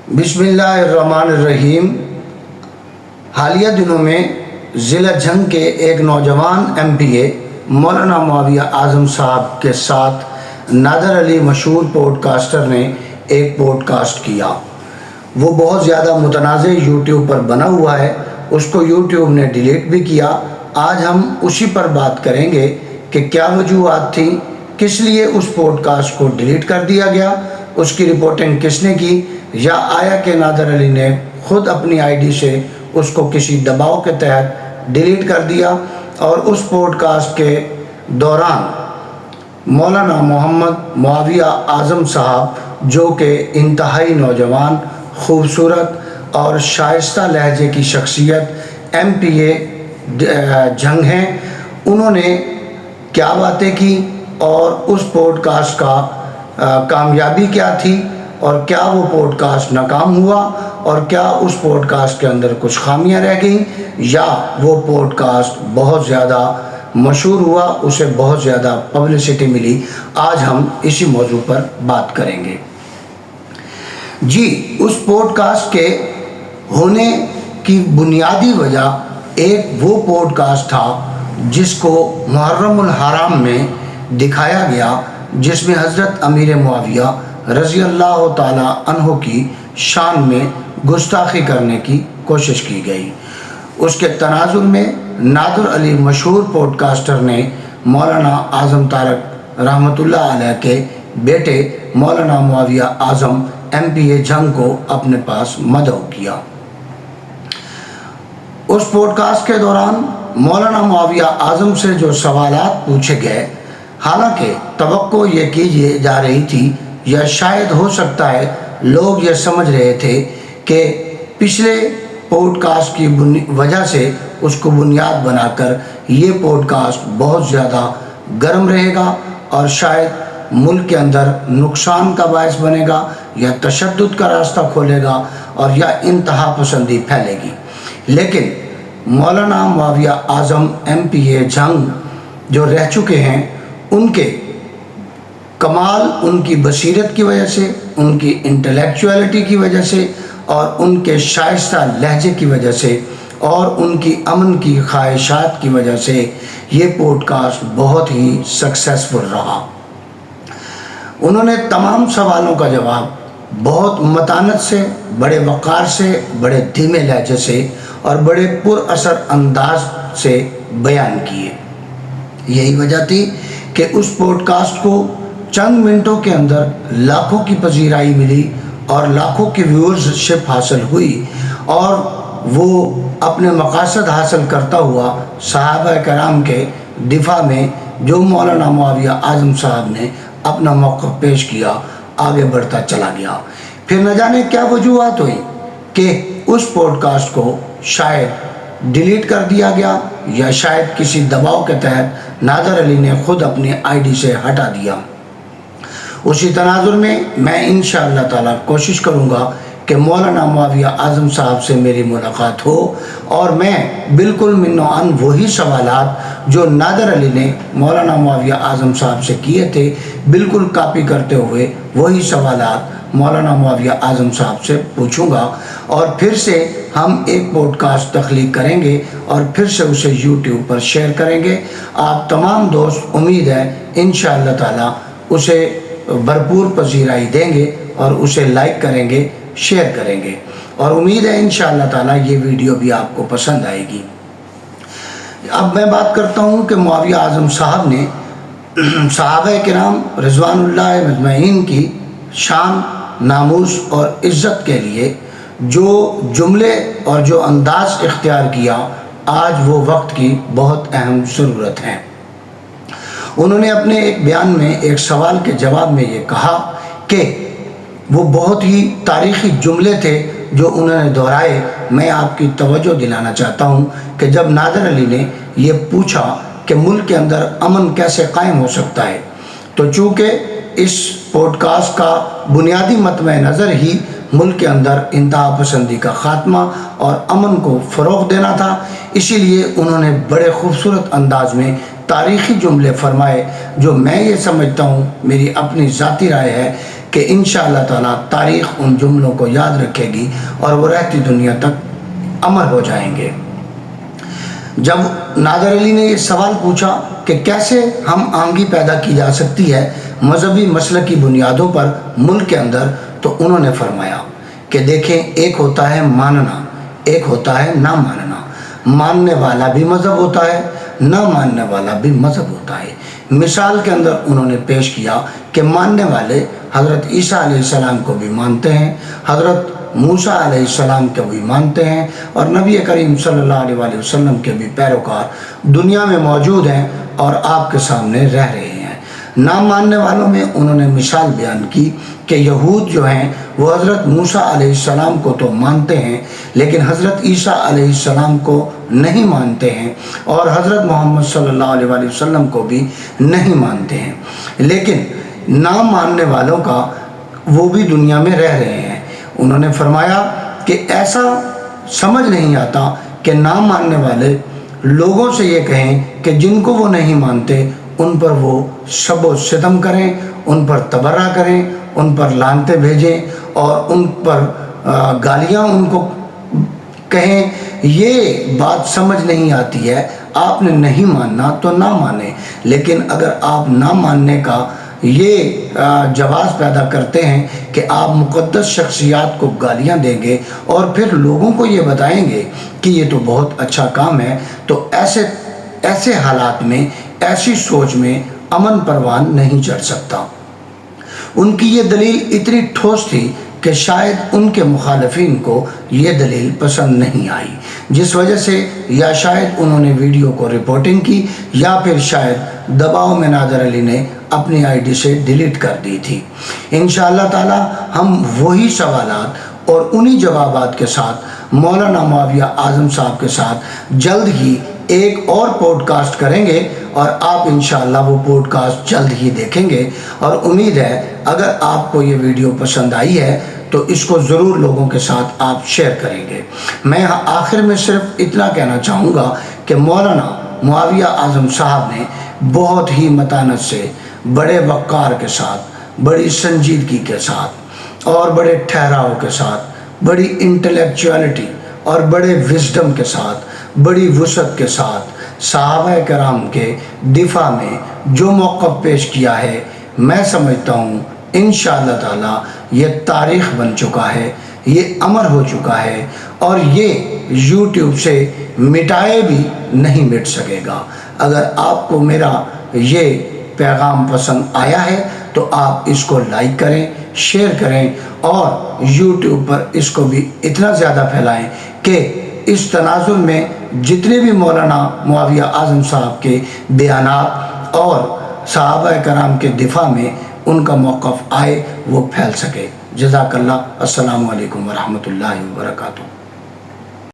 بسم اللہ الرحمن الرحیم۔ حالیہ دنوں میں ضلع جھنگ کے ایک نوجوان ایم پی اے مولانا معاویہ اعظم صاحب کے ساتھ نادر علی مشہور پوڈ کاسٹر نے ایک پوڈ کاسٹ کیا۔ وہ بہت زیادہ متنازع یوٹیوب پر بنا ہوا ہے، اس کو یوٹیوب نے ڈیلیٹ بھی کیا۔ آج ہم اسی پر بات کریں گے کہ کیا وجوہات تھیں، کس لیے اس پوڈ کاسٹ کو ڈیلیٹ کر دیا گیا، اس کی رپورٹنگ کس نے کی، یا آیا کہ نادر علی نے خود اپنی آئی ڈی سے اس کو کسی دباؤ کے تحت ڈیلیٹ کر دیا۔ اور اس پوڈ کاسٹ کے دوران مولانا محمد معاویہ اعظم صاحب، جو کہ انتہائی نوجوان، خوبصورت اور شائستہ لہجے کی شخصیت ایم پی اے جھنگ ہیں، انہوں نے کیا باتیں کی اور اس پوڈ کاسٹ کا کامیابی کیا تھی، اور کیا وہ پوڈ کاسٹ ناکام ہوا، اور کیا اس پوڈ کاسٹ کے اندر کچھ خامیاں رہ گئیں، یا وہ پوڈ کاسٹ بہت زیادہ مشہور ہوا، اسے بہت زیادہ پبلسٹی ملی۔ آج ہم اسی موضوع پر بات کریں گے۔ جی، اس پوڈ کاسٹ کے ہونے کی بنیادی وجہ ایک وہ پوڈ کاسٹ تھا جس کو محرم الحرام میں دکھایا گیا، جس میں حضرت امیر معاویہ رضی اللہ تعالیٰ عنہ کی شان میں گستاخی کرنے کی کوشش کی گئی۔ اس کے تناظر میں نادر علی مشہور پوڈ کاسٹر نے مولانا اعظم طارق رحمۃ اللہ علیہ کے بیٹے مولانا معاویہ اعظم ایم پی اے جھنگ کو اپنے پاس مدعو کیا۔ اس پوڈ کاسٹ کے دوران مولانا معاویہ اعظم سے جو سوالات پوچھے گئے، حالانکہ توقع یہ کی جا رہی تھی، یا شاید ہو سکتا ہے لوگ یہ سمجھ رہے تھے کہ پچھلے پوڈ کاسٹ کی وجہ سے اس کو بنیاد بنا کر یہ پوڈ کاسٹ بہت زیادہ گرم رہے گا اور شاید ملک کے اندر نقصان کا باعث بنے گا، یا تشدد کا راستہ کھولے گا، اور یا انتہا پسندی پھیلے گی۔ لیکن مولانا معاویہ اعظم ایم پی اے جھنگ جو رہ چکے ہیں، ان کے کمال ان کی بصیرت کی وجہ سے، ان کی انٹلیکچولیٹی کی وجہ سے، اور ان کے شائستہ لہجے کی وجہ سے، اور ان کی امن کی خواہشات کی وجہ سے یہ پوڈ کاسٹ بہت ہی سکسیسفل رہا۔ انہوں نے تمام سوالوں کا جواب بہت متانت سے، بڑے وقار سے، بڑے دھیمے لہجے سے اور بڑے پر اثر انداز سے بیان کیے۔ یہی وجہ تھی کہ اس پوڈ کاسٹ کو چند منٹوں کے اندر لاکھوں کی پذیرائی ملی اور لاکھوں کی ویورشپ حاصل ہوئی، اور وہ اپنے مقاصد حاصل کرتا ہوا صحابہ کرام کے دفاع میں، جو مولانا معاویہ اعظم صاحب نے اپنا موقف پیش کیا، آگے بڑھتا چلا گیا۔ پھر نہ جانے کیا وجوہات ہوئی کہ اس پوڈ کاسٹ کو شاید ڈیلیٹ کر دیا گیا، یا شاید کسی دباؤ کے تحت نادر علی نے خود اپنی آئی ڈی سے ہٹا دیا۔ اسی تناظر میں میں انشاءاللہ تعالیٰ کوشش کروں گا کہ مولانا معاویہ اعظم صاحب سے میری ملاقات ہو، اور میں بالکل من و عن وہی سوالات جو نادر علی نے مولانا معاویہ اعظم صاحب سے کیے تھے، بالکل کاپی کرتے ہوئے وہی سوالات مولانا معاویہ اعظم صاحب سے پوچھوں گا، اور پھر سے ہم ایک پوڈ کاسٹ تخلیق کریں گے اور پھر سے اسے یوٹیوب پر شیئر کریں گے۔ آپ تمام دوست امید ہے انشاءاللہ تعالیٰ اسے بھرپور پذیرائی دیں گے اور اسے لائک کریں گے، شیئر کریں گے، اور امید ہے انشاءاللہ تعالیٰ یہ ویڈیو بھی آپ کو پسند آئے گی۔ اب میں بات کرتا ہوں کہ معاویہ اعظم صاحب نے صحابہ کرام رضوان اللہ مجمعین کی شان، ناموس اور عزت کے لیے جو جملے اور جو انداز اختیار کیا، آج وہ وقت کی بہت اہم ضرورت ہے۔ انہوں نے اپنے ایک بیان میں ایک سوال کے جواب میں یہ کہا کہ وہ بہت ہی تاریخی جملے تھے جو انہوں نے دہرائے۔ میں آپ کی توجہ دلانا چاہتا ہوں کہ جب نادر علی نے یہ پوچھا کہ ملک کے اندر امن کیسے قائم ہو سکتا ہے، تو چونکہ اس پوڈ کاسٹ کا بنیادی مطمع نظر ہی ملک کے اندر انتہا پسندی کا خاتمہ اور امن کو فروغ دینا تھا، اسی لیے انہوں نے بڑے خوبصورت انداز میں تاریخی جملے فرمائے، جو میں یہ سمجھتا ہوں، میری اپنی ذاتی رائے ہے کہ انشاءاللہ تعالیٰ تاریخ ان جملوں کو یاد رکھے گی اور وہ رہتی دنیا تک امر ہو جائیں گے۔ جب نادر علی نے یہ سوال پوچھا کہ کیسے ہم آہنگی پیدا کی جا سکتی ہے مذہبی مسلک کی بنیادوں پر ملک کے اندر، تو انہوں نے فرمایا کہ دیکھیں، ایک ہوتا ہے ماننا، ایک ہوتا ہے نہ ماننا۔ ماننے والا بھی مذہب ہوتا ہے، نہ ماننے والا بھی مذہب ہوتا ہے۔ مثال کے اندر انہوں نے پیش کیا کہ ماننے والے حضرت عیسیٰ علیہ السلام کو بھی مانتے ہیں، حضرت موسیٰ علیہ السلام کو بھی مانتے ہیں، اور نبی کریم صلی اللہ علیہ وآلہ وسلم کے بھی پیروکار دنیا میں موجود ہیں اور آپ کے سامنے رہ رہے ہیں۔ نہ ماننے والوں میں انہوں نے مثال بیان کی کہ یہود جو ہیں وہ حضرت موسیٰ علیہ السلام کو تو مانتے ہیں لیکن حضرت عیسیٰ علیہ السلام کو نہیں مانتے ہیں، اور حضرت محمد صلی اللہ علیہ وآلہ وسلم کو بھی نہیں مانتے ہیں۔ لیکن نہ ماننے والوں کا وہ بھی دنیا میں رہ رہے ہیں۔ انہوں نے فرمایا کہ ایسا سمجھ نہیں آتا کہ نہ ماننے والے لوگوں سے یہ کہیں کہ جن کو وہ نہیں مانتے ان پر وہ شب و ستم کریں، ان پر تبرہ کریں، ان پر لعنتیں بھیجیں اور ان پر گالیاں ان کو کہیں۔ یہ بات سمجھ نہیں آتی ہے۔ آپ نے نہیں ماننا تو نہ مانیں، لیکن اگر آپ نہ ماننے کا یہ جواز پیدا کرتے ہیں کہ آپ مقدس شخصیات کو گالیاں دیں گے اور پھر لوگوں کو یہ بتائیں گے کہ یہ تو بہت اچھا کام ہے، تو ایسے حالات میں، ایسی سوچ میں امن پروان نہیں چڑھ سکتا۔ ان کی یہ دلیل اتنی ٹھوس تھی کہ شاید ان کے مخالفین کو یہ دلیل پسند نہیں آئی، جس وجہ سے یا شاید انہوں نے ویڈیو کو رپورٹنگ کی یا پھر شاید دباؤ میں نادر علی نے اپنی آئی ڈی سے ڈیلیٹ کر دی تھی۔ انشاءاللہ تعالی ہم وہی سوالات اور انہی جوابات کے ساتھ مولانا معاویہ اعظم صاحب کے ساتھ جلد ہی ایک اور پوڈ کاسٹ کریں گے، اور آپ انشاءاللہ وہ پوڈ کاسٹ جلد ہی دیکھیں گے، اور امید ہے اگر آپ کو یہ ویڈیو پسند آئی ہے تو اس کو ضرور لوگوں کے ساتھ آپ شیئر کریں گے۔ میں آخر میں صرف اتنا کہنا چاہوں گا کہ مولانا معاویہ اعظم صاحب نے بہت ہی متانت سے، بڑے وقار کے ساتھ، بڑی سنجیدگی کے ساتھ اور بڑے ٹھہراؤ کے ساتھ، بڑی انٹلیکچوالٹی اور بڑے وزڈم کے ساتھ، بڑی وسعت کے ساتھ صحابہ کرام کے دفاع میں جو موقف پیش کیا ہے، میں سمجھتا ہوں انشاءاللہ تعالی یہ تاریخ بن چکا ہے، یہ امر ہو چکا ہے، اور یہ یوٹیوب سے مٹائے بھی نہیں مٹ سکے گا۔ اگر آپ کو میرا یہ پیغام پسند آیا ہے تو آپ اس کو لائک کریں، شیئر کریں، اور یوٹیوب پر اس کو بھی اتنا زیادہ پھیلائیں کہ اس تناظر میں جتنے بھی مولانا معاویہ اعظم صاحب کے بیانات اور صحابہ کرام کے دفاع میں ان کا موقف آئے، وہ پھیل سکے۔ جزاک اللہ۔ السلام علیکم ورحمۃ اللہ وبرکاتہ۔